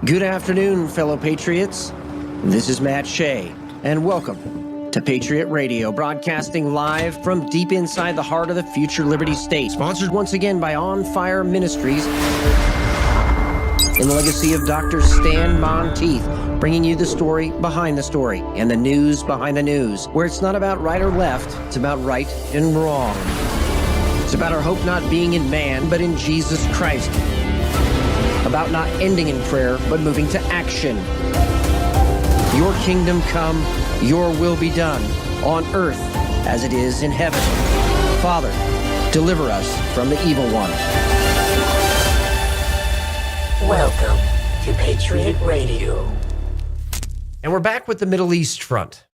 Good afternoon, fellow patriots. This is Matt Shea, and welcome to Patriot Radio, broadcasting live from deep inside the heart of the future Liberty State. Sponsored once again by On Fire Ministries in the legacy of Dr. Stan Monteith, bringing you the story behind the story and the news behind the news, where it's not about right or left, it's about right and wrong. It's about our hope not being in man, but in Jesus Christ. About not ending in prayer, but moving to action. Your kingdom come, your will be done, on earth as it is in heaven. Father, deliver us from the evil one. Welcome to Patriot Radio. And we're back with the Middle East front.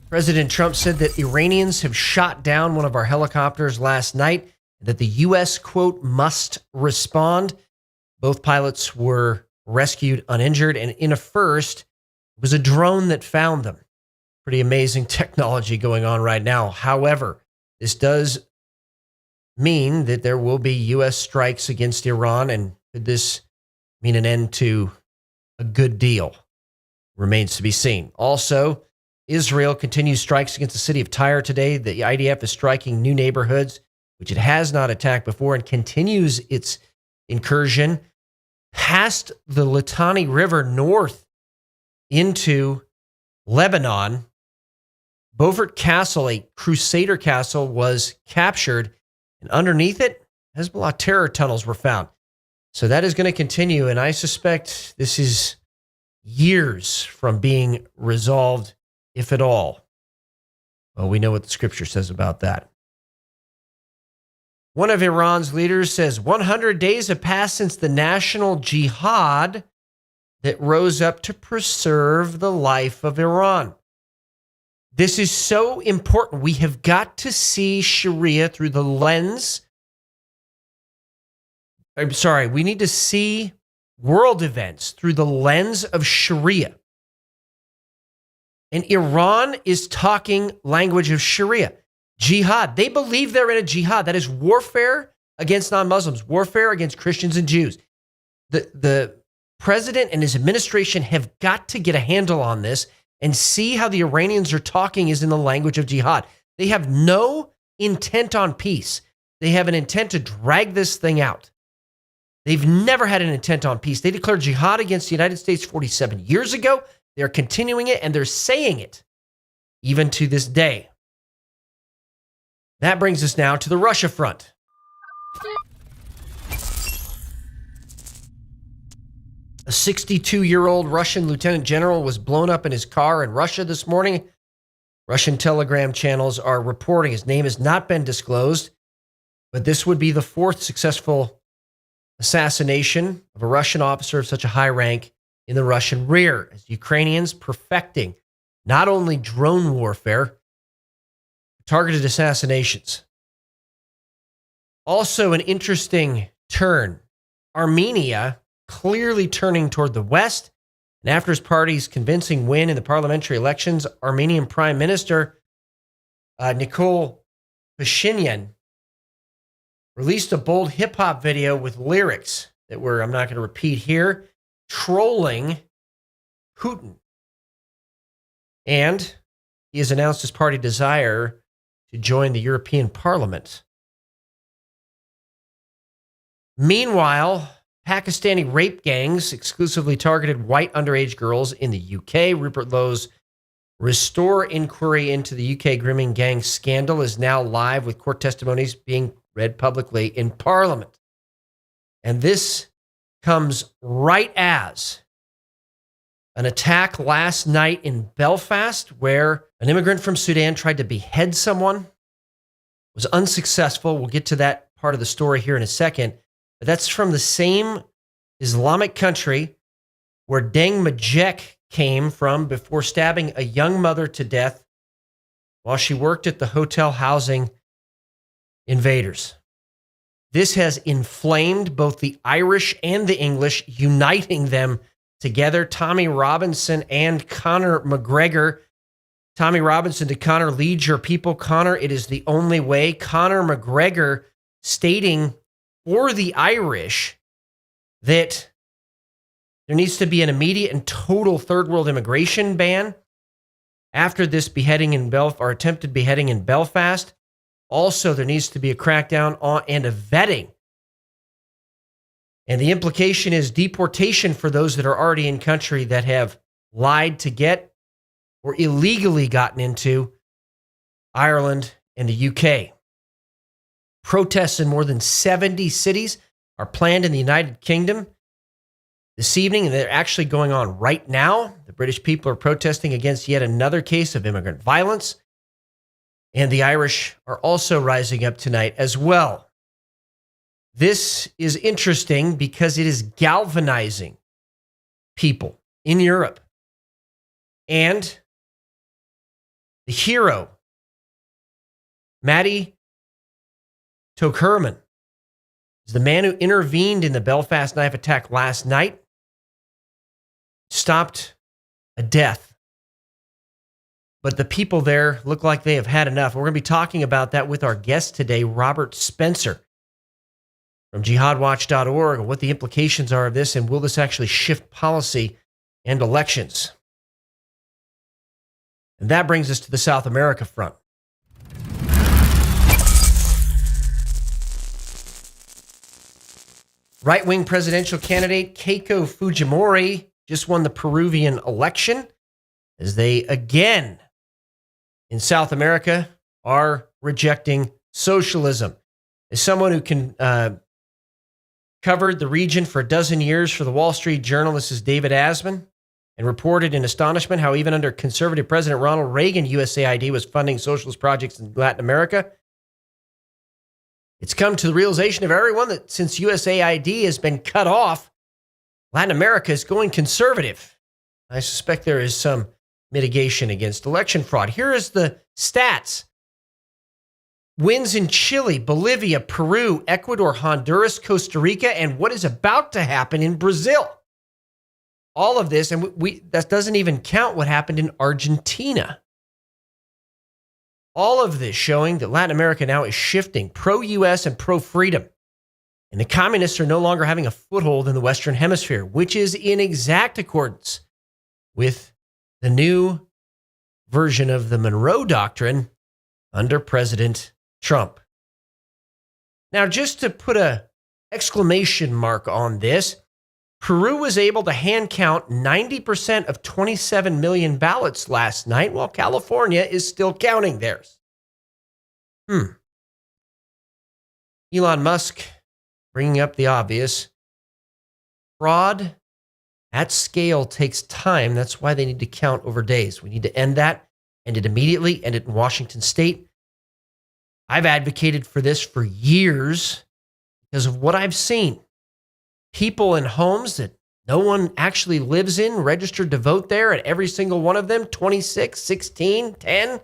President Trump said that Iranians have shot down one of our helicopters last night, that the U.S., quote, must respond. Both pilots were rescued uninjured, and in a first, it was a drone that found them. Pretty amazing technology going on right now. However, this does mean that there will be U.S. strikes against Iran, and could this mean an end to a good deal? Remains to be seen. Also, Israel continues strikes against the city of Tyre today. The IDF is striking new neighborhoods, which it has not attacked before, and continues its incursion past the Litani River north into Lebanon. Beaufort Castle, a Crusader castle, was captured, and underneath it, Hezbollah terror tunnels were found. So that is going to continue, and I suspect this is years from being resolved, if at all. Well, we know what the scripture says about that. One of Iran's leaders says 100 days have passed since the national jihad that rose up to preserve the life of Iran. This is so important. We have got to see Sharia through the lens. We need to see world events through the lens of Sharia. And Iran is talking language of Sharia. Jihad. They believe they're in a jihad. That is warfare against non-Muslims, warfare against Christians and Jews. The president and his administration have got to get a handle on this and see how the Iranians are talking is in the language of jihad. They have no intent on peace. They have an intent to drag this thing out. They've never had an intent on peace. They declared jihad against the United States 47 years ago. They're continuing it, and they're saying it even to this day. That brings us now to the Russia front. A 62-year-old Russian lieutenant general was blown up in his car in Russia this morning. Russian Telegram channels are reporting. His name has not been disclosed, but this would be the fourth successful assassination of a Russian officer of such a high rank in the Russian rear, as Ukrainians perfecting not only drone warfare, targeted assassinations. Also an interesting turn. Armenia clearly turning toward the west. And after his party's convincing win in the parliamentary elections, Armenian Prime Minister Nikol Pashinyan released a bold hip-hop video with lyrics that I'm not going to repeat here, trolling Putin. And he has announced his party desire to join the European Parliament. Meanwhile, Pakistani rape gangs exclusively targeted white underage girls in the UK. Rupert Lowe's Restore inquiry into the UK grooming gang scandal is now live, with court testimonies being read publicly in Parliament. And this comes right as an attack last night in Belfast, where an immigrant from Sudan tried to behead someone, was unsuccessful. We'll get to that part of the story here in a second. But that's from the same Islamic country where Deng Majek came from before stabbing a young mother to death while she worked at the hotel housing invaders. This has inflamed both the Irish and the English, uniting them together. Tommy Robinson and Conor McGregor. Tommy Robinson to Conor, lead your people. Conor, it is the only way. Conor McGregor stating for the Irish that there needs to be an immediate and total third world immigration ban after this beheading in or attempted beheading in Belfast. Also, there needs to be a crackdown on and a vetting. And the implication is deportation for those that are already in country that have lied to get or illegally gotten into Ireland and the UK. Protests in more than 70 cities are planned in the United Kingdom this evening, and they're actually going on right now. The British people are protesting against yet another case of immigrant violence, and the Irish are also rising up tonight as well. This is interesting because it is galvanizing people in Europe. And the hero, Matty Tokerman, is the man who intervened in the Belfast knife attack last night, stopped a death. But the people there look like they have had enough. We're going to be talking about that with our guest today, Robert Spencer from jihadwatch.org, and what the implications are of this, and will this actually shift policy and elections? And that brings us to the South America front. Right-wing presidential candidate Keiko Fujimori just won the Peruvian election, as they again in South America are rejecting socialism. As someone who covered the region for a dozen years for the Wall Street Journal, this is David Asman, and reported in astonishment how even under conservative President Ronald Reagan, USAID was funding socialist projects in Latin America. It's come to the realization of everyone that since USAID has been cut off, Latin America is going conservative. I suspect there is some mitigation against election fraud. Here is the stats. Wins in Chile, Bolivia, Peru, Ecuador, Honduras, Costa Rica, and what is about to happen in Brazil. All of this, and that doesn't even count what happened in Argentina. All of this showing that Latin America now is shifting pro-US and pro-freedom. And the communists are no longer having a foothold in the Western Hemisphere, which is in exact accordance with the new version of the Monroe Doctrine under President Trump. Now, just to put an exclamation mark on this, Peru was able to hand count 90% of 27 million ballots last night, while California is still counting theirs. Elon Musk bringing up the obvious. Fraud at scale takes time. That's why they need to count over days. We need to end that, end it immediately, end it in Washington State. I've advocated for this for years because of what I've seen. People in homes that no one actually lives in, registered to vote there, and every single one of them, 26, 16, 10,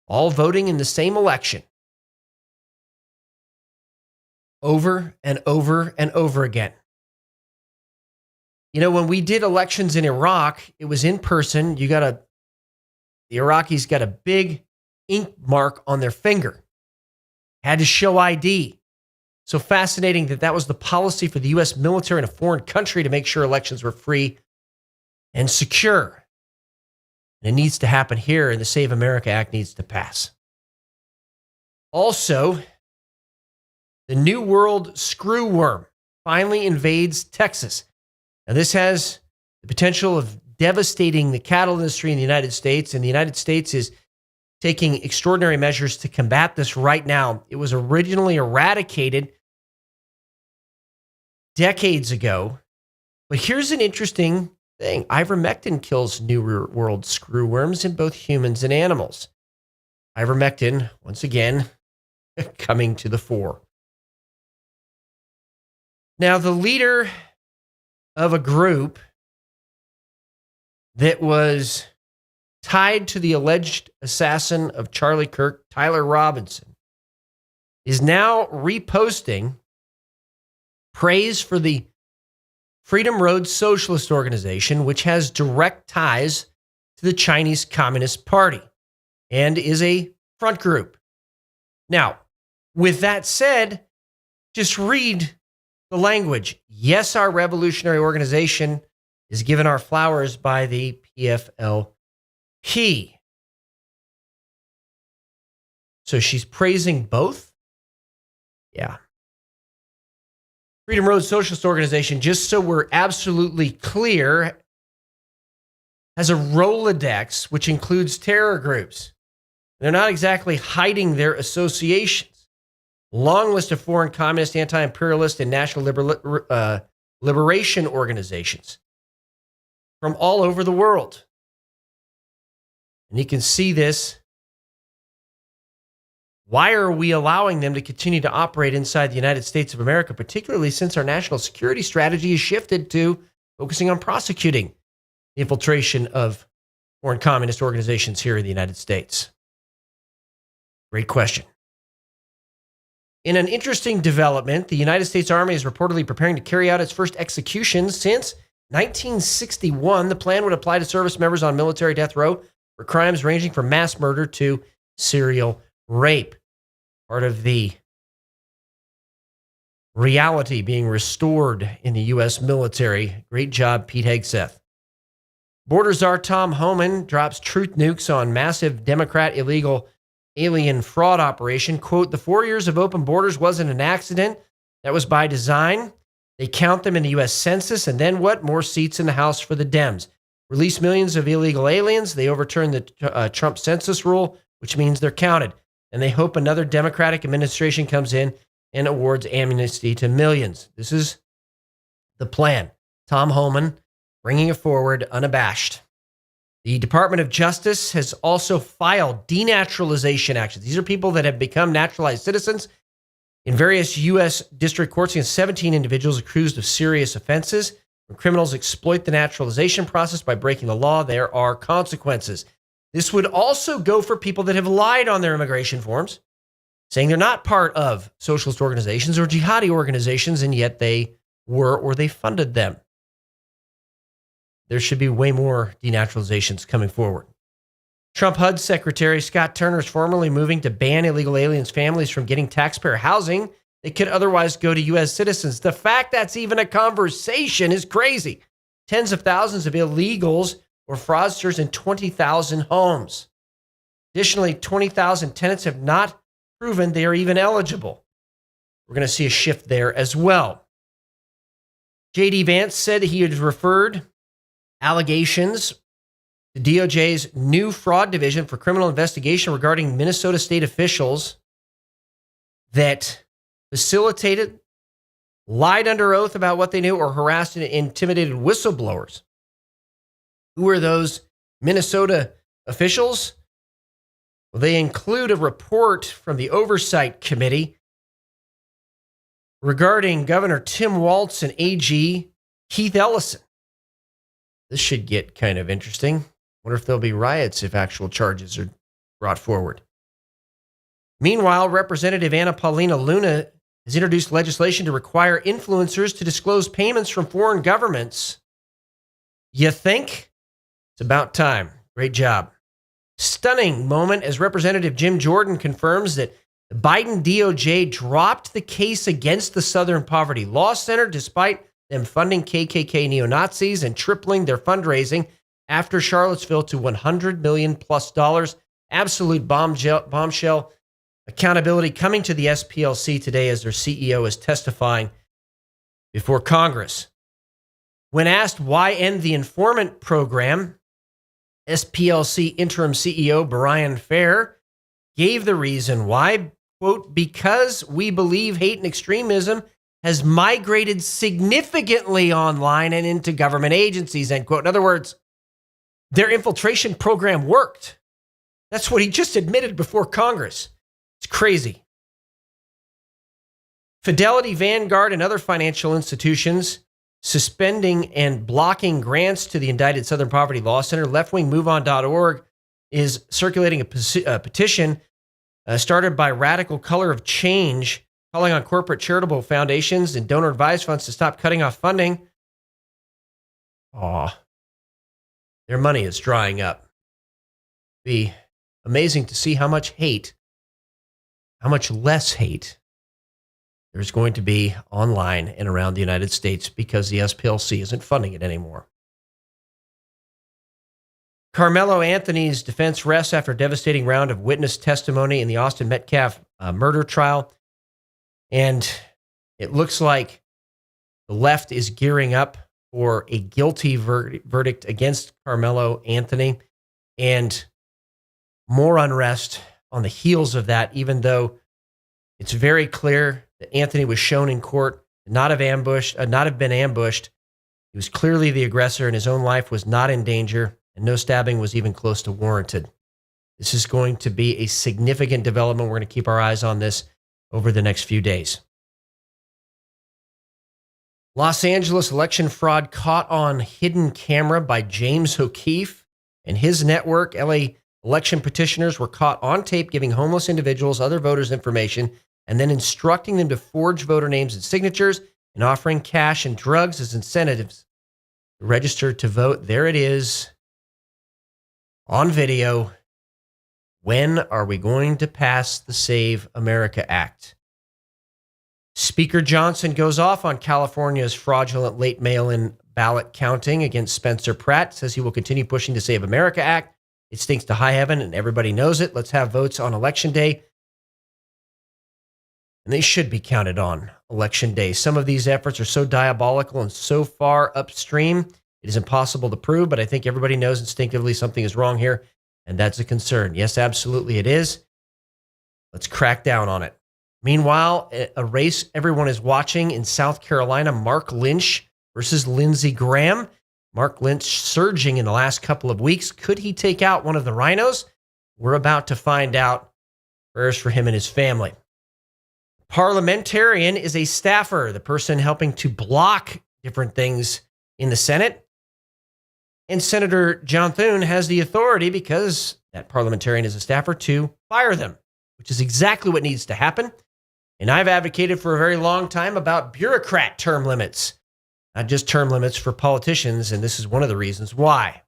all voting in the same election. Over and over and over again. You know, when we did elections in Iraq, it was in person. The Iraqis got a big ink mark on their finger. Had to show ID. So fascinating that was the policy for the U.S. military in a foreign country to make sure elections were free and secure. And it needs to happen here, and the Save America Act needs to pass. Also, the New World screwworm finally invades Texas. Now, this has the potential of devastating the cattle industry in the United States, and the United States is taking extraordinary measures to combat this right now. It was originally eradicated decades ago, but here's an interesting thing. Ivermectin kills New World screwworms in both humans and animals. Ivermectin, once again, coming to the fore. Now, the leader of a group that was tied to the alleged assassin of Charlie Kirk, Tyler Robinson, is now reposting praise for the Freedom Road Socialist Organization, which has direct ties to the Chinese Communist Party and is a front group. Now, with that said, just read the language. Yes, our revolutionary organization is given our flowers by the PFLP. So she's praising both? Yeah. Freedom Road Socialist Organization, just so we're absolutely clear, has a Rolodex, which includes terror groups. They're not exactly hiding their associations. Long list of foreign communist, anti-imperialist, and national liberation organizations from all over the world. And you can see this. Why are we allowing them to continue to operate inside the United States of America, particularly since our national security strategy has shifted to focusing on prosecuting the infiltration of foreign communist organizations here in the United States? Great question. In an interesting development, the United States Army is reportedly preparing to carry out its first execution since 1961. The plan would apply to service members on military death row for crimes ranging from mass murder to serial rape. Part of the reality being restored in the U.S. military. Great job, Pete Hegseth. Border czar Tom Homan drops truth nukes on massive Democrat illegal alien fraud operation. Quote, the 4 years of open borders wasn't an accident. That was by design. They count them in the U.S. Census. And then what? More seats in the House for the Dems. Release millions of illegal aliens. They overturn the Trump census rule, which means they're counted. And they hope another Democratic administration comes in and awards amnesty to millions. This is the plan. Tom Homan bringing it forward unabashed. The Department of Justice has also filed denaturalization actions. These are people that have become naturalized citizens in various U.S. district courts against 17 individuals accused of serious offenses. When criminals exploit the naturalization process by breaking the law, there are consequences. This would also go for people that have lied on their immigration forms, saying they're not part of socialist organizations or jihadi organizations, and yet they were or they funded them. There should be way more denaturalizations coming forward. Trump HUD Secretary Scott Turner is formally moving to ban illegal aliens' families from getting taxpayer housing that could otherwise go to U.S. citizens. The fact that's even a conversation is crazy. Tens of thousands of illegals or fraudsters in 20,000 homes. Additionally, 20,000 tenants have not proven they are even eligible. We're going to see a shift there as well. J.D. Vance said he had referred allegations to DOJ's new fraud division for criminal investigation regarding Minnesota state officials that facilitated, lied under oath about what they knew, or harassed and intimidated whistleblowers. Who are those Minnesota officials? Well, they include a report from the Oversight Committee regarding Governor Tim Walz and AG Keith Ellison. This should get kind of interesting. Wonder if there'll be riots if actual charges are brought forward. Meanwhile, Representative Anna Paulina Luna has introduced legislation to require influencers to disclose payments from foreign governments. You think? It's about time. Great job. Stunning moment as Representative Jim Jordan confirms that the Biden DOJ dropped the case against the Southern Poverty Law Center despite them funding KKK neo-Nazis and tripling their fundraising after Charlottesville to $100 million plus. Absolute bombshell accountability coming to the SPLC today as their CEO is testifying before Congress. When asked why end the informant program, SPLC interim CEO Brian Fair gave the reason why, quote, because we believe hate and extremism has migrated significantly online and into government agencies, end quote. In other words, their infiltration program worked. That's what he just admitted before Congress. It's crazy. Fidelity, Vanguard, and other financial institutions suspending and blocking grants to the indicted Southern Poverty Law Center. Leftwingmoveon.org is circulating a petition started by Radical Color of Change, calling on corporate charitable foundations and donor advised funds to stop cutting off funding. Their money is drying up. Be amazing to see how much hate, how much less hate there's going to be online and around the United States because the SPLC isn't funding it anymore. Carmelo Anthony's defense rests after a devastating round of witness testimony in the Austin Metcalf murder trial. And it looks like the left is gearing up for a guilty verdict against Carmelo Anthony, and more unrest on the heels of that, even though it's very clear that Anthony was shown in court not have been ambushed. He was clearly the aggressor, and his own life was not in danger, and no stabbing was even close to warranted. This is going to be a significant development. We're going to keep our eyes on this over the next few days. Los Angeles election fraud caught on hidden camera by James O'Keefe and his network. LA election petitioners were caught on tape giving homeless individuals other voters information and then instructing them to forge voter names and signatures and offering cash and drugs as incentives to register to vote. There it is on video. When are we going to pass the Save America Act? Speaker Johnson goes off on California's fraudulent late mail-in ballot counting against Spencer Pratt, says he will continue pushing the Save America Act. It stinks to high heaven and everybody knows it. Let's have votes on Election Day. And they should be counted on Election Day. Some of these efforts are so diabolical and so far upstream, it is impossible to prove, but I think everybody knows instinctively something is wrong here, and that's a concern. Yes, absolutely it is. Let's crack down on it. Meanwhile, a race everyone is watching in South Carolina, Mark Lynch versus Lindsey Graham. Mark Lynch surging in the last couple of weeks. Could he take out one of the rhinos? We're about to find out. Prayers for him and his family. Parliamentarian is a staffer, the person helping to block different things in the Senate. And Senator John Thune has the authority, because that parliamentarian is a staffer, to fire them, which is exactly what needs to happen. And I've advocated for a very long time about bureaucrat term limits, not just term limits for politicians, and this is one of the reasons why.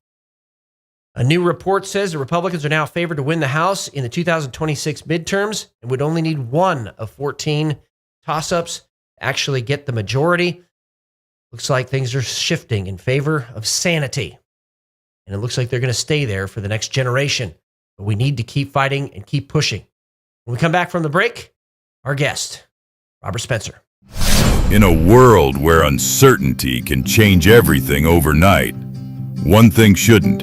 A new report says the Republicans are now favored to win the House in the 2026 midterms and would only need one of 14 toss-ups to actually get the majority. Looks like things are shifting in favor of sanity, and it looks like they're going to stay there for the next generation. But we need to keep fighting and keep pushing. When we come back from the break, our guest, Robert Spencer. In a world where uncertainty can change everything overnight, one thing shouldn't: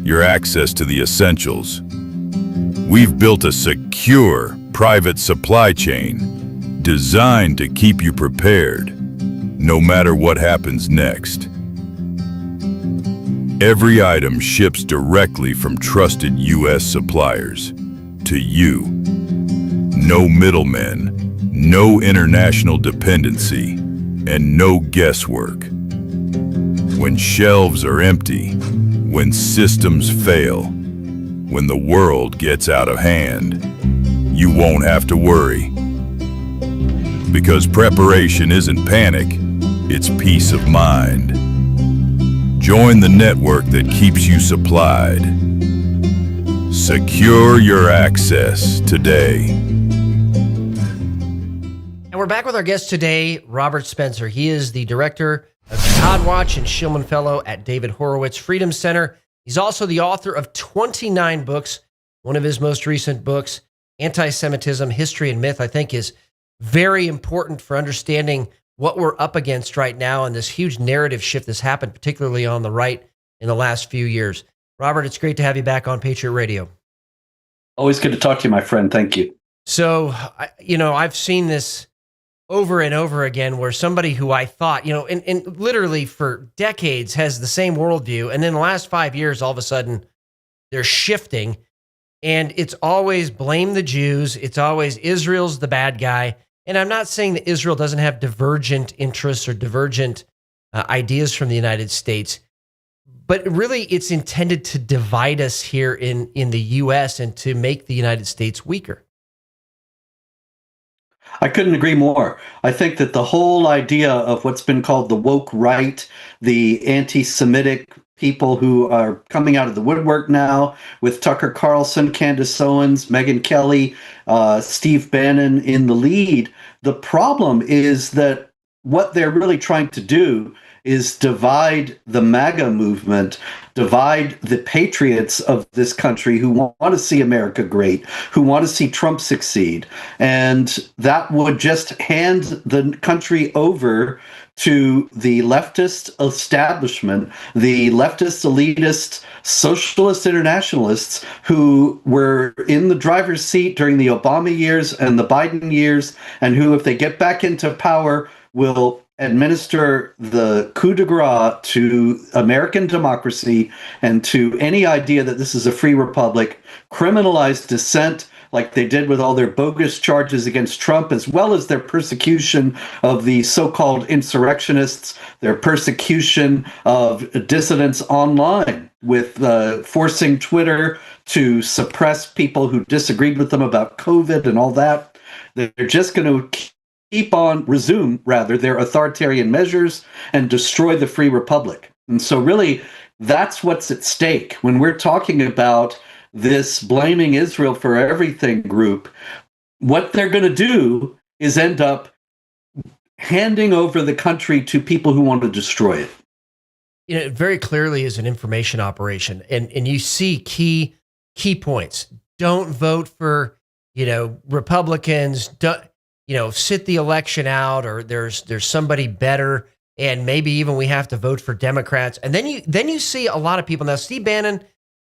your access to the essentials. We've built a secure, private supply chain designed to keep you prepared, no matter what happens next. Every item ships directly from trusted U.S. suppliers to you. No middlemen, no international dependency, and no guesswork. When shelves are empty, when systems fail, when the world gets out of hand, you won't have to worry. Because preparation isn't panic, it's peace of mind. Join the network that keeps you supplied. Secure your access today. And we're back with our guest today, Robert Spencer. He is the director of Jihad Watch and Shillman Fellow at David Horowitz Freedom Center. He's also the author of 29 books. One of his most recent books, Anti-Semitism, History and Myth, I think is very important for understanding what we're up against right now and this huge narrative shift that's happened, particularly on the right in the last few years. Robert, it's great to have you back on Patriot Radio. Always good to talk to you, my friend. Thank you. So, I've seen this over and over again where somebody who I thought, and literally for decades has the same worldview. And then the last 5 years, all of a sudden they're shifting, and it's always blame the Jews. It's always Israel's the bad guy. And I'm not saying that Israel doesn't have divergent interests or divergent ideas from the United States, but really it's intended to divide us here in the U.S. and to make the United States weaker. I couldn't agree more. I think that the whole idea of what's been called the woke right, the anti-Semitic people who are coming out of the woodwork now with Tucker Carlson, Candace Owens, Megyn Kelly, Steve Bannon in the lead. The problem is that what they're really trying to do is divide the MAGA movement, divide the patriots of this country who want to see America great, who want to see Trump succeed. And that would just hand the country over to the leftist establishment, the leftist elitist socialist internationalists who were in the driver's seat during the Obama years and the Biden years, and who, if they get back into power, will administer the coup de grace to American democracy and to any idea that this is a free republic, criminalize dissent like they did with all their bogus charges against Trump, as well as their persecution of the so-called insurrectionists, their persecution of dissidents online, with forcing Twitter to suppress people who disagreed with them about COVID and all that. They're just going to resume their authoritarian measures and destroy the free republic. And so really, that's what's at stake when we're talking about this blaming Israel for everything group. What they're going to do is end up handing over the country to people who want to destroy it. You know, it very clearly is an information operation, and you see key points. Don't vote for, Republicans. Don't, sit the election out, or there's somebody better, and maybe even we have to vote for Democrats. And then you see a lot of people. Now, Steve Bannon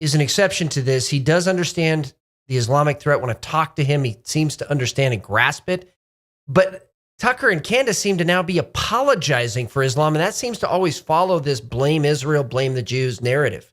is an exception to this. He does understand the Islamic threat. When I talk to him, he seems to understand and grasp it. But Tucker and Candace seem to now be apologizing for Islam, and that seems to always follow this blame Israel, blame the Jews narrative.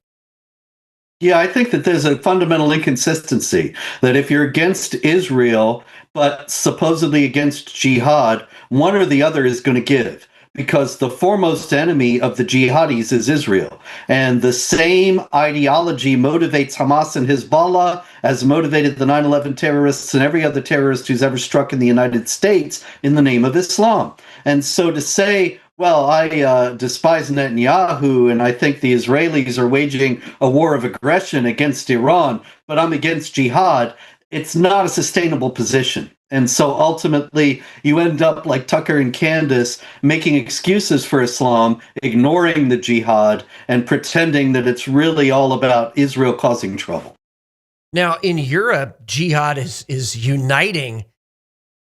Yeah, I think that there's a fundamental inconsistency that if you're against Israel, but supposedly against jihad, one or the other is going to give, because the foremost enemy of the jihadis is Israel. And the same ideology motivates Hamas and Hezbollah as motivated the 9/11 terrorists and every other terrorist who's ever struck in the United States in the name of Islam. And so to say, well, I despise Netanyahu, and I think the Israelis are waging a war of aggression against Iran, but I'm against jihad, it's not a sustainable position. And so ultimately, you end up like Tucker and Candace making excuses for Islam, ignoring the jihad, and pretending that it's really all about Israel causing trouble. Now, in Europe, jihad is uniting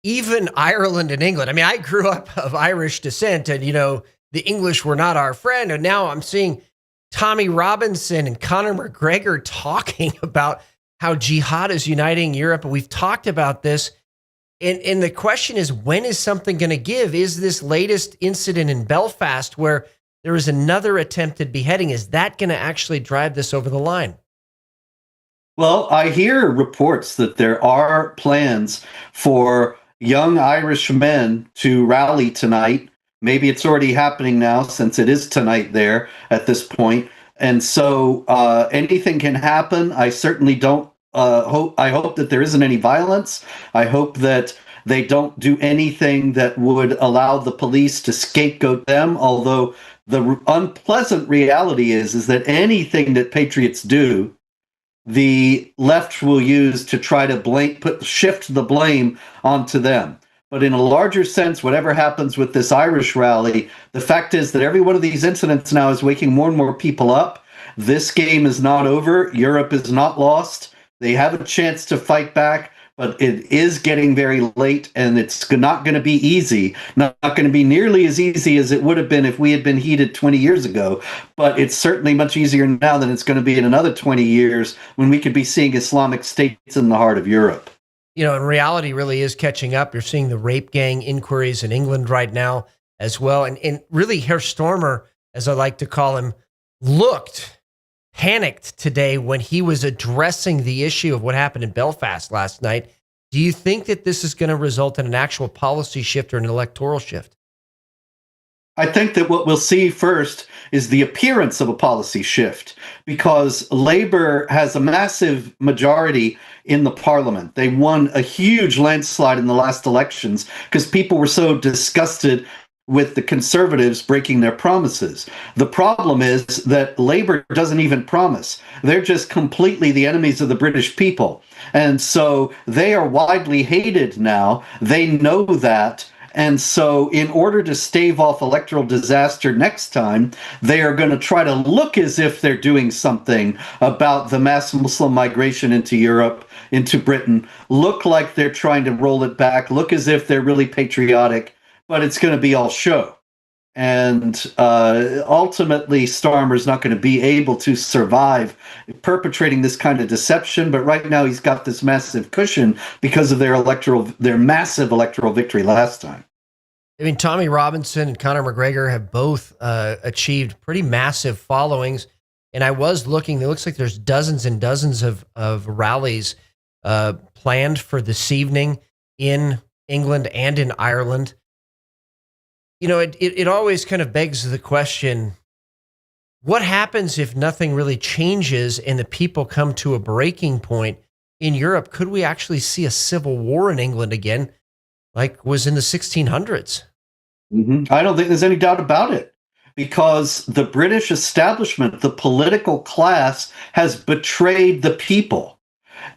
even Ireland and England. I mean, I grew up of Irish descent, and, the English were not our friend. And now I'm seeing Tommy Robinson and Conor McGregor talking about how jihad is uniting Europe. And we've talked about this. And the question is, when is something going to give? Is this latest incident in Belfast, where there was another attempted beheading, is that going to actually drive this over the line? Well, I hear reports that there are plans for young Irish men to rally tonight. Maybe it's already happening now, since it is tonight there at this point. And so anything can happen. I certainly don't I hope that there isn't any violence. I hope that they don't do anything that would allow the police to scapegoat them. Although the unpleasant reality is that anything that patriots do, the left will use to try to shift the blame onto them. But in a larger sense, whatever happens with this Irish rally, the fact is that every one of these incidents now is waking more and more people up. This game is not over. Europe is not lost. They have a chance to fight back, but it is getting very late, and it's not going to be easy. Not going to be nearly as easy as it would have been if we had been heated 20 years ago. But it's certainly much easier now than it's going to be in another 20 years when we could be seeing Islamic states in the heart of Europe. And reality really is catching up. You're seeing the rape gang inquiries in England right now as well. And really, Herr Stormer, as I like to call him, looked panicked today when he was addressing the issue of what happened in Belfast last night. Do you think that this is going to result in an actual policy shift or an electoral shift? I think that what we'll see first is the appearance of a policy shift, because Labour has a massive majority in the parliament. They won a huge landslide in the last elections because people were so disgusted with the conservatives breaking their promises. The problem is that Labour doesn't even promise. They're just completely the enemies of the British people. And so they are widely hated now. They know that. And so in order to stave off electoral disaster next time, they are going to try to look as if they're doing something about the mass Muslim migration into Europe, into Britain, look like they're trying to roll it back, look as if they're really patriotic, but it's going to be all show. And ultimately, Starmer's not going to be able to survive perpetrating this kind of deception. But right now, he's got this massive cushion because of their massive electoral victory last time. I mean, Tommy Robinson and Conor McGregor have both achieved pretty massive followings. And I was looking, it looks like there's dozens and dozens of rallies planned for this evening in England and in Ireland. You know, it always kind of begs the question, what happens if nothing really changes and the people come to a breaking point in Europe? Could we actually see a civil war in England again, like was in the 1600s? Mm-hmm. I don't think there's any doubt about it, because the British establishment, the political class, has betrayed the people.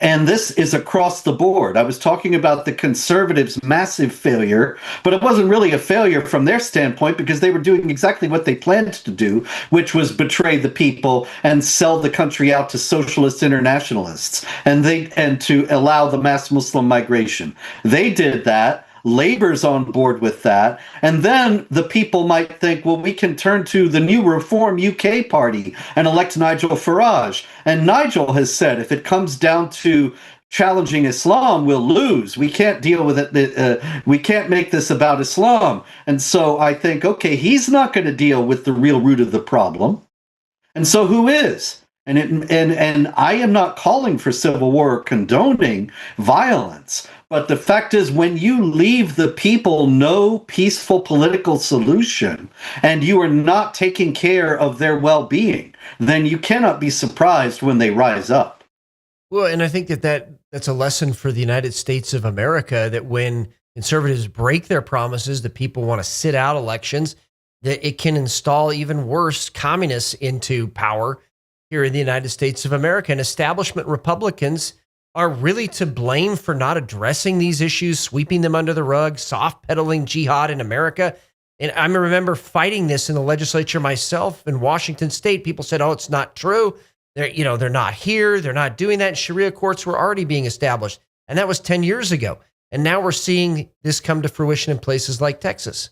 And this is across the board. I was talking about the conservatives' massive failure, but it wasn't really a failure from their standpoint because they were doing exactly what they planned to do, which was betray the people and sell the country out to socialist internationalists and to allow the mass Muslim migration. They did that. Labour's on board with that. And then the people might think, well, we can turn to the new Reform UK party and elect Nigel Farage. And Nigel has said, if it comes down to challenging Islam, we'll lose. We can't deal with it. We can't make this about Islam. And so I think, okay, he's not going to deal with the real root of the problem. And so who is? And I am not calling for civil war or condoning violence. But the fact is, when you leave the people no peaceful political solution and you are not taking care of their well-being, then you cannot be surprised when they rise up. Well, and I think that's a lesson for the United States of America, that when conservatives break their promises, the people want to sit out elections, that it can install even worse communists into power here in the United States of America. And establishment Republicans are really to blame for not addressing these issues, sweeping them under the rug, soft pedaling jihad in America. And I remember fighting this in the legislature myself in Washington State. People said, "Oh, it's not true. They're not here. They're not doing that." Sharia courts were already being established, and that was 10 years ago. And now we're seeing this come to fruition in places like Texas.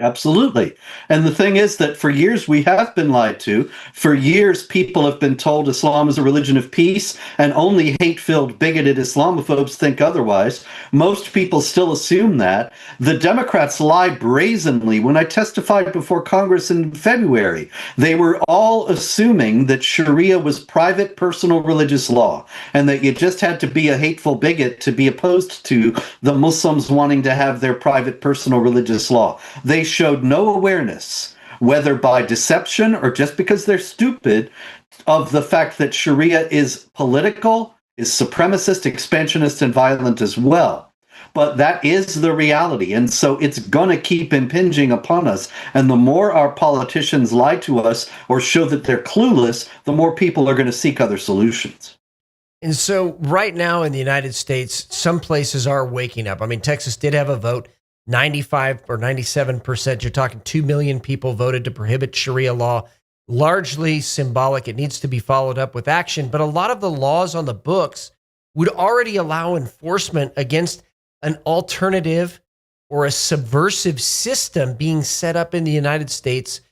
Absolutely. And the thing is that for years we have been lied to. For years, people have been told Islam is a religion of peace, and only hate-filled, bigoted Islamophobes think otherwise. Most people still assume that. The Democrats lie brazenly. When I testified before Congress in February, they were all assuming that Sharia was private, personal religious law, and that you just had to be a hateful bigot to be opposed to the Muslims wanting to have their private, personal religious law. They showed no awareness, whether by deception or just because they're stupid, of the fact that Sharia is political, is supremacist, expansionist, and violent as well. But that is the reality. And so it's going to keep impinging upon us. And the more our politicians lie to us or show that they're clueless, the more people are going to seek other solutions. And so right now in the United States, some places are waking up. I mean, Texas did have a vote. 95 or 97%, you're talking 2 million people voted to prohibit Sharia law, largely symbolic. It needs to be followed up with action. But a lot of the laws on the books would already allow enforcement against an alternative or a subversive system being set up in the United States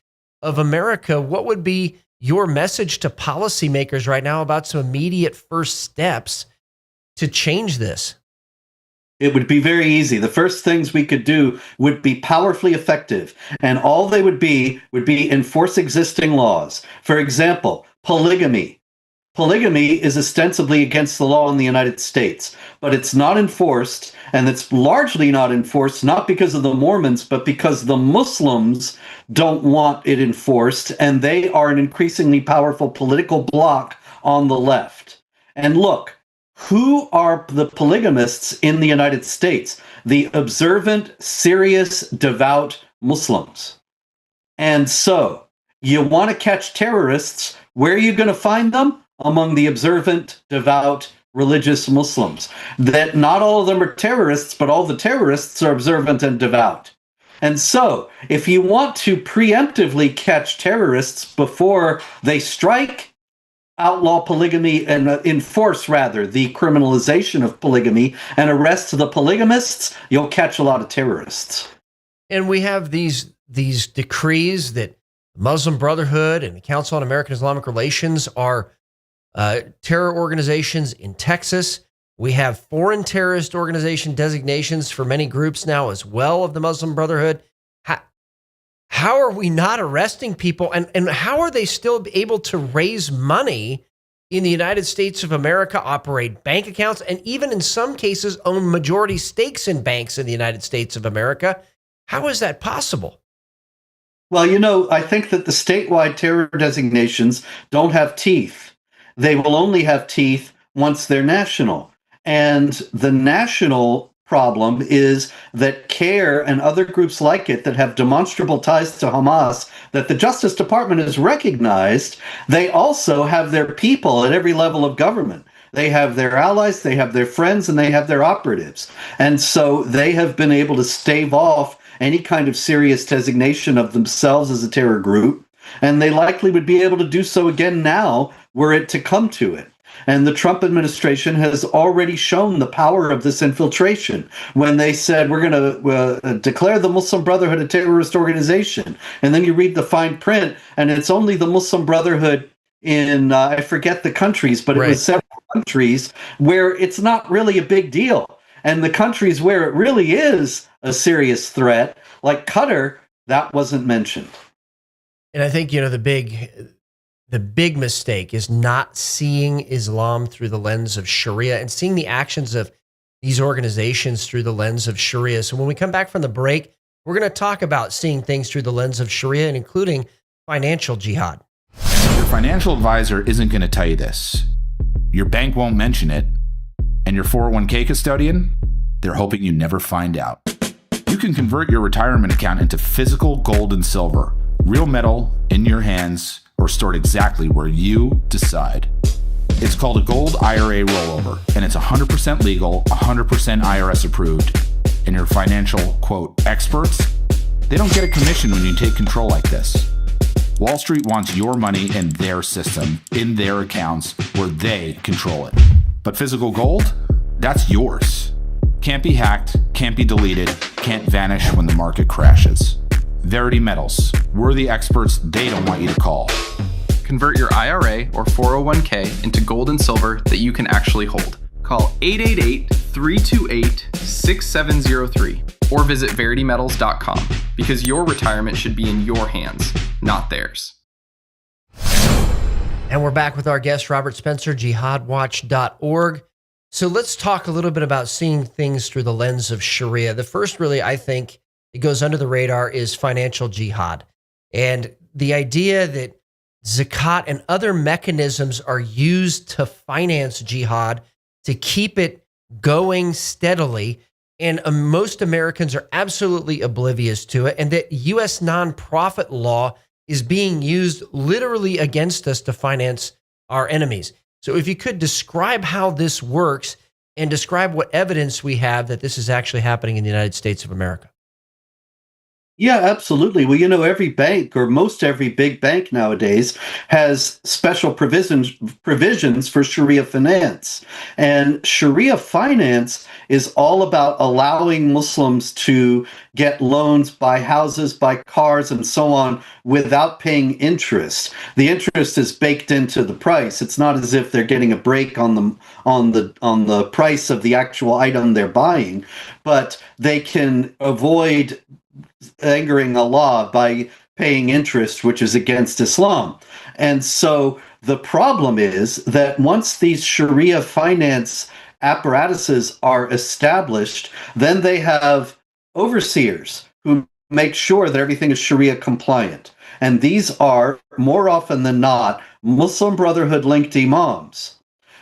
of America. What would be your message to policymakers right now about some immediate first steps to change this? It would be very easy. The first things we could do would be powerfully effective, and all they would be enforce existing laws. For example, polygamy. Polygamy is ostensibly against the law in the United States, but it's not enforced, and it's largely not enforced, not because of the Mormons, but because the Muslims don't want it enforced, and they are an increasingly powerful political bloc on the left. And look, who are the polygamists in the United States? The observant, serious, devout Muslims. And so you want to catch terrorists. Where are you going to find them? Among the observant, devout, religious Muslims. That not all of them are terrorists, but all the terrorists are observant and devout. And so, if you want to preemptively catch terrorists before they strike, outlaw polygamy and enforce, rather, the criminalization of polygamy and arrest the polygamists, you'll catch a lot of terrorists. And we have these decrees that Muslim Brotherhood and the Council on American Islamic Relations are terror organizations in Texas. We have foreign terrorist organization designations for many groups now as well of the Muslim Brotherhood. How are we not arresting people? And how are they still able to raise money in the United States of America, operate bank accounts, and even in some cases own majority stakes in banks in the United States of America? How is that possible? Well, I think that the statewide terror designations don't have teeth. They will only have teeth once they're national. And the national problem is that CARE and other groups like it that have demonstrable ties to Hamas, that the Justice Department has recognized, they also have their people at every level of government. They have their allies, they have their friends, and they have their operatives. And so they have been able to stave off any kind of serious designation of themselves as a terror group. And they likely would be able to do so again now were it to come to it. And the Trump administration has already shown the power of this infiltration when they said, we're going to declare the Muslim Brotherhood a terrorist organization. And then you read the fine print, and it's only the Muslim Brotherhood in, I forget the countries, but it was several countries where it's not really a big deal. And the countries where it really is a serious threat, like Qatar, that wasn't mentioned. And I think, the big mistake is not seeing Islam through the lens of Sharia and seeing the actions of these organizations through the lens of Sharia. So when we come back from the break, we're going to talk about seeing things through the lens of Sharia and including financial jihad. Your financial advisor isn't going to tell you this. Your bank won't mention it. And your 401k custodian, they're hoping you never find out. You can convert your retirement account into physical gold and silver, real metal in your hands, or stored exactly where you decide. It's called a gold IRA rollover, and it's 100% legal, 100% IRS approved. And your financial, quote, experts, they don't get a commission when you take control like this. Wall Street wants your money in their system, in their accounts, where they control it. But physical gold, that's yours. Can't be hacked, can't be deleted, can't vanish when the market crashes. Verity Metals. We're the experts they don't want you to call. Convert your IRA or 401k into gold and silver that you can actually hold. Call 888-328-6703 or visit veritymetals.com because your retirement should be in your hands, not theirs. And we're back with our guest, Robert Spencer, jihadwatch.org. So let's talk a little bit about seeing things through the lens of Sharia. The first, really, I think, it goes under the radar is financial jihad. And the idea that zakat and other mechanisms are used to finance jihad, to keep it going steadily. And most Americans are absolutely oblivious to it. And that U.S. nonprofit law is being used literally against us to finance our enemies. So if you could describe how this works and describe what evidence we have that this is actually happening in the United States of America. Yeah, absolutely. Well, every bank or most every big bank nowadays has special provisions for Sharia finance. And Sharia finance is all about allowing Muslims to get loans, buy houses, buy cars, and so on without paying interest. The interest is baked into the price. It's not as if they're getting a break on the price of the actual item they're buying, but they can avoid angering Allah by paying interest, which is against Islam. And so the problem is that once these Sharia finance apparatuses are established, then they have overseers who make sure that everything is Sharia compliant. And these are, more often than not, Muslim Brotherhood-linked imams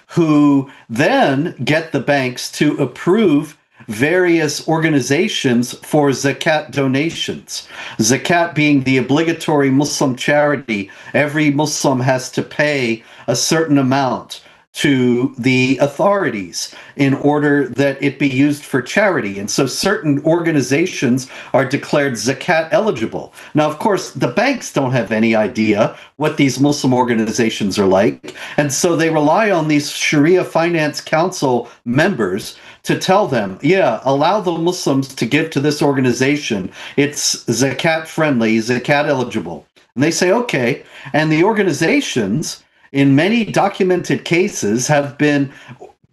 who then get the banks to approve various organizations for zakat donations. Zakat being the obligatory Muslim charity. Every Muslim has to pay a certain amount to the authorities in order that it be used for charity. And so certain organizations are declared zakat eligible. Now, of course, the banks don't have any idea what these Muslim organizations are like. And so they rely on these Sharia Finance Council members to tell them, yeah, allow the Muslims to give to this organization. It's zakat friendly, zakat eligible. And they say, okay. And the organizations, in many documented cases, have been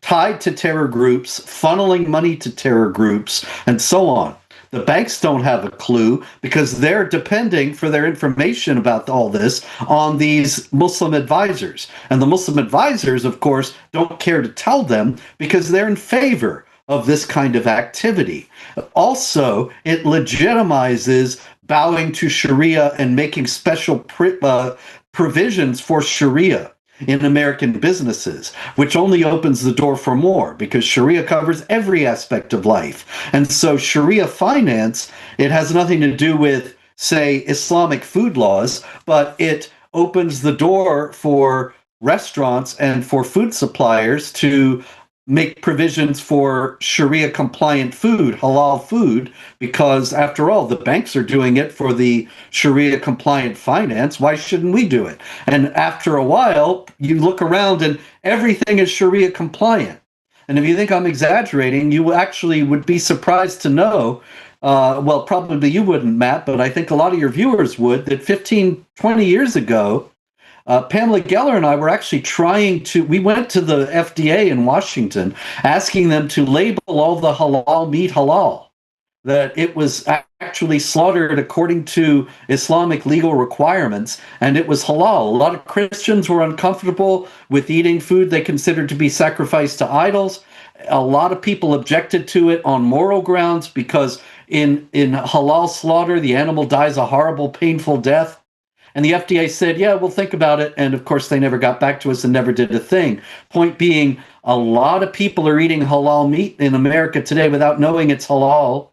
tied to terror groups, funneling money to terror groups, and so on. The banks don't have a clue because they're depending for their information about all this on these Muslim advisors. And the Muslim advisors, of course, don't care to tell them because they're in favor of this kind of activity. Also, it legitimizes bowing to Sharia and making special provisions for Sharia in American businesses, which only opens the door for more because Sharia covers every aspect of life. And so Sharia finance, it has nothing to do with, say, Islamic food laws, but it opens the door for restaurants and for food suppliers to make provisions for Sharia compliant food, halal food, because after all, the banks are doing it for the Sharia compliant finance. Why shouldn't we do it? And after a while, you look around and everything is Sharia compliant. And if you think I'm exaggerating, you actually would be surprised to know, well, probably you wouldn't, Matt, but I think a lot of your viewers would, that 15, 20 years ago, Pamela Geller and I were actually we went to the FDA in Washington asking them to label all the halal meat halal, that it was actually slaughtered according to Islamic legal requirements, and it was halal. A lot of Christians were uncomfortable with eating food they considered to be sacrificed to idols. A lot of people objected to it on moral grounds because in halal slaughter, the animal dies a horrible, painful death. And the FDA said, yeah, we'll think about it. And of course, they never got back to us and never did a thing. Point being, a lot of people are eating halal meat in America today without knowing it's halal.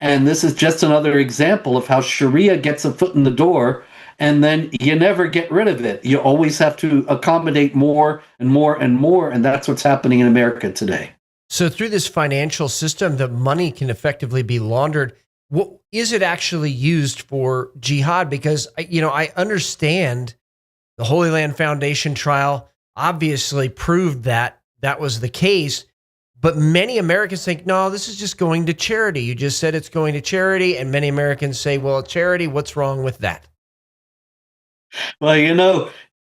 And this is just another example of how Sharia gets a foot in the door, and then you never get rid of it. You always have to accommodate more and more and more. And that's what's happening in America today. So through this financial system, the money can effectively be laundered. What is it actually used for jihad? Because, I understand the Holy Land Foundation trial obviously proved that was the case, but many Americans think, no, this is just going to charity. You just said it's going to charity, and many Americans say, well, charity, what's wrong with that? Well,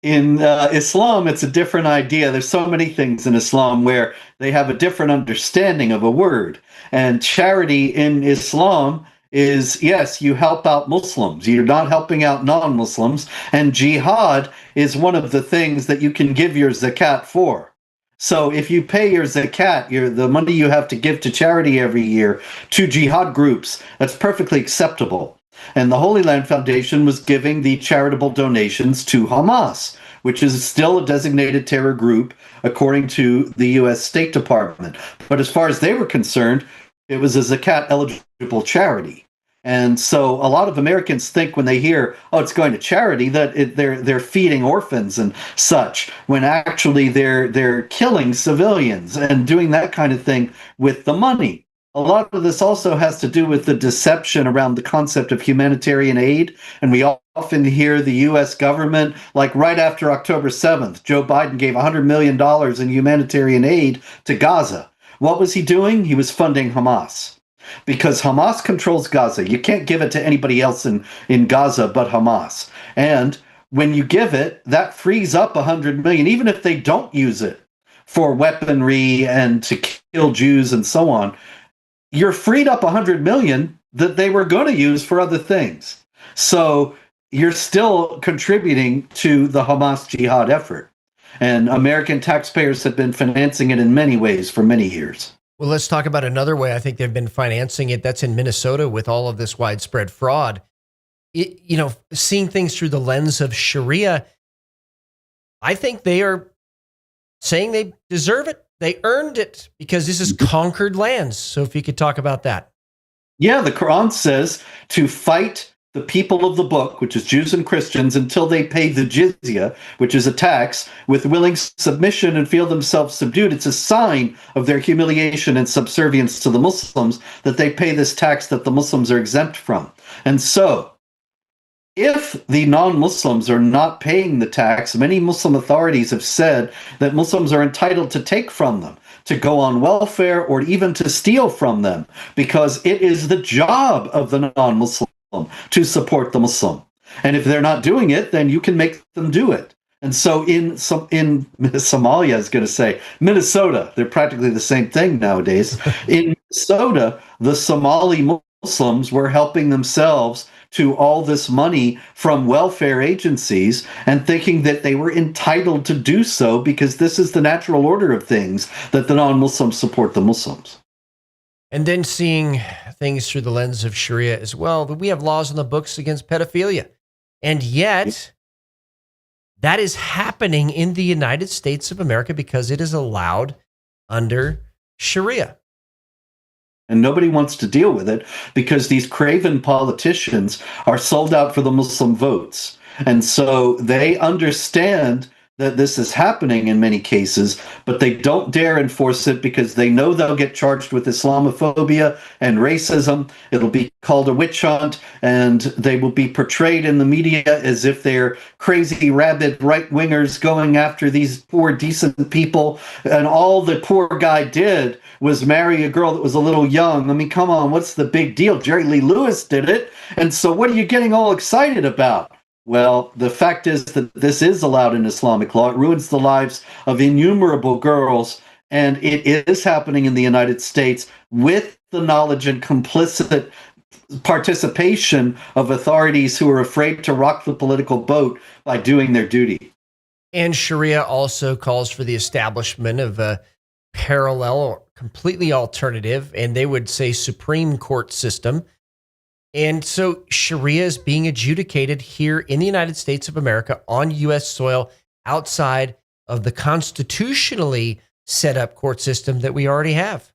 in Islam, it's a different idea. There's so many things in Islam where they have a different understanding of a word. And charity in Islam is, yes, you help out Muslims. You're not helping out non-Muslims. And jihad is one of the things that you can give your zakat for. So if you pay your zakat, the money you have to give to charity every year, to jihad groups, that's perfectly acceptable. And the Holy Land Foundation was giving the charitable donations to Hamas, which is still a designated terror group, according to the U.S. State Department. But as far as they were concerned, it was a zakat-eligible charity. And so a lot of Americans think when they hear, oh, it's going to charity, that they're feeding orphans and such, when actually they're killing civilians and doing that kind of thing with the money. A lot of this also has to do with the deception around the concept of humanitarian aid. And we often hear the U.S. government, like right after October 7th, Joe Biden gave $100 million in humanitarian aid to Gaza. What was he doing? He was funding Hamas. Because Hamas controls Gaza. You can't give it to anybody else in Gaza but Hamas. And when you give it, that frees up $100 million, even if they don't use it for weaponry and to kill Jews and so on. You're freed up $100 million that they were going to use for other things. So you're still contributing to the Hamas jihad effort. And American taxpayers have been financing it in many ways for many years. Well, let's talk about another way I think they've been financing it. That's in Minnesota with all of this widespread fraud. Seeing things through the lens of Sharia, I think they are saying they deserve it. they earned it because this is conquered lands. So if you could talk about that. Yeah, the Quran says to fight the people of the book, which is Jews and Christians, until they pay the jizya, which is a tax, with willing submission and feel themselves subdued. It's a sign of their humiliation and subservience to the Muslims that they pay this tax that the Muslims are exempt from. And so, if the non-Muslims are not paying the tax, many Muslim authorities have said that Muslims are entitled to take from them, to go on welfare, or even to steal from them, because it is the job of the non-Muslim to support the Muslim. And if they're not doing it, then you can make them do it. And so in Somalia, I was going to say, Minnesota, they're practically the same thing nowadays. In Minnesota, the Somali Muslims were helping themselves to all this money from welfare agencies and thinking that they were entitled to do so because this is the natural order of things, that the non-Muslims support the Muslims. And then seeing things through the lens of Sharia as well. We have laws in the books against pedophilia. And yet, that is happening in the United States of America because it is allowed under Sharia. And nobody wants to deal with it because these craven politicians are sold out for the Muslim votes. And so they understand that this is happening in many cases, but they don't dare enforce it because they know they'll get charged with Islamophobia and racism. It'll be called a witch hunt, and they will be portrayed in the media as if they're crazy, rabid right-wingers going after these poor, decent people. And all the poor guy did was marry a girl that was a little young. I mean, come on, what's the big deal? Jerry Lee Lewis did it. And so what are you getting all excited about? Well, the fact is that this is allowed in Islamic law. It ruins the lives of innumerable girls, and it is happening in the United States with the knowledge and complicit participation of authorities who are afraid to rock the political boat by doing their duty. And Sharia also calls for the establishment of a parallel or completely alternative, and they would say Supreme Court system. And so Sharia is being adjudicated here in the United States of America on U.S. soil outside of the constitutionally set up court system that we already have.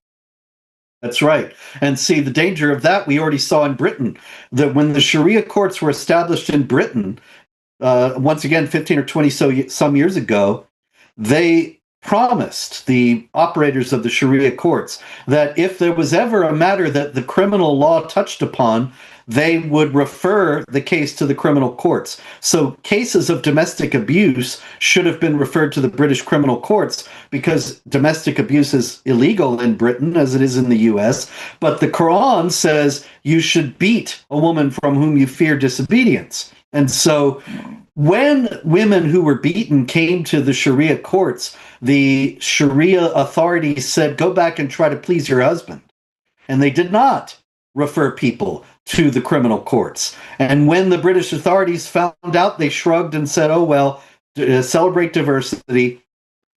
That's right. And see, the danger of that we already saw in Britain, that when the Sharia courts were established in Britain, once again, 15 or 20 some years ago, they promised the operators of the Sharia courts that if there was ever a matter that the criminal law touched upon, they would refer the case to the criminal courts. So cases of domestic abuse should have been referred to the British criminal courts because domestic abuse is illegal in Britain as it is in the US. But the Quran says you should beat a woman from whom you fear disobedience. And so when women who were beaten came to the Sharia courts, the Sharia authorities said, go back and try to please your husband. And they did not refer people to the criminal courts. And when the British authorities found out, they shrugged and said, oh, well, celebrate diversity.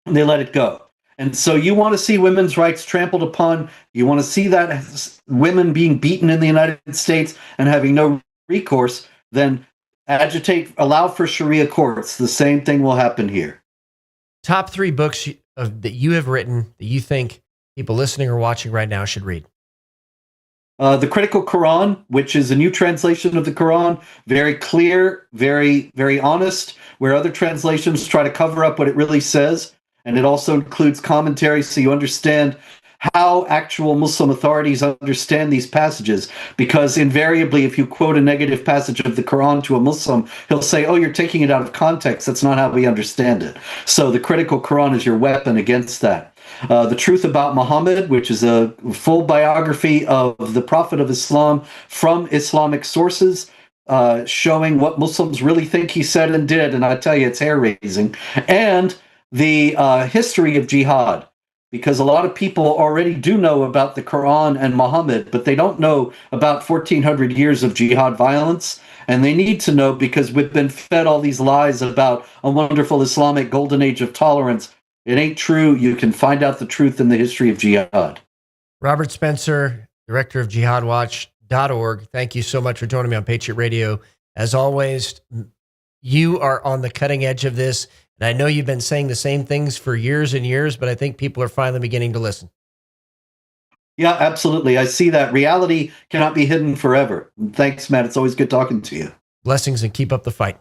And they let it go. And so you want to see women's rights trampled upon. You want to see that women being beaten in the United States and having no recourse, then agitate, allow for Sharia courts. The same thing will happen here. Top 3 books that you have written that you think people listening or watching right now should read. The Critical Quran, which is a new translation of the Quran, very clear, very, very honest, where other translations try to cover up what it really says. And it also includes commentary so you understand how actual Muslim authorities understand these passages. Because invariably, if you quote a negative passage of the Quran to a Muslim, he'll say, oh, you're taking it out of context. That's not how we understand it. So the Critical Quran is your weapon against that. The Truth About Muhammad, which is a full biography of the Prophet of Islam from Islamic sources, showing what Muslims really think he said and did. And I tell you, it's hair-raising. And the history of Jihad, because a lot of people already do know about the Quran and Muhammad, but they don't know about 1,400 years of jihad violence. And they need to know because we've been fed all these lies about a wonderful Islamic golden age of tolerance. It ain't true. You can find out the truth in the history of jihad. Robert Spencer, director of jihadwatch.org. Thank you so much for joining me on Patriot Radio. As always, you are on the cutting edge of this. And I know you've been saying the same things for years and years, but I think people are finally beginning to listen. Yeah, absolutely. I see that. Reality cannot be hidden forever. Thanks, Matt. It's always good talking to you. Blessings and keep up the fight.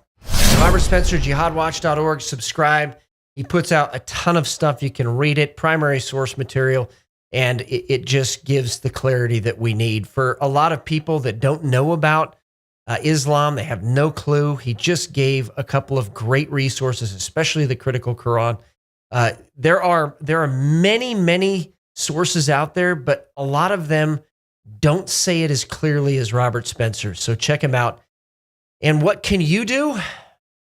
Robert Spencer, jihadwatch.org. Subscribe. He puts out a ton of stuff. You can read it, primary source material, and it just gives the clarity that we need. For a lot of people that don't know about Islam, they have no clue. He just gave a couple of great resources, especially the Critical Quran. There are many, many sources out there, but a lot of them don't say it as clearly as Robert Spencer. So check him out. And what can you do?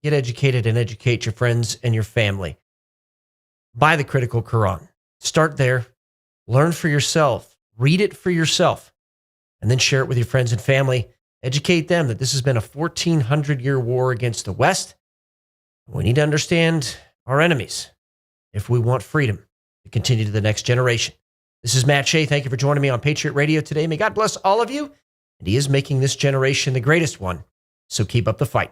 Get educated and educate your friends and your family. Buy the Critical Quran. Start there. Learn for yourself. Read it for yourself. And then share it with your friends and family. Educate them that this has been a 1,400-year war against the West. We need to understand our enemies if we want freedom to continue to the next generation. This is Matt Shea. Thank you for joining me on Patriot Radio today. May God bless all of you. And he is making this generation the greatest one. So keep up the fight.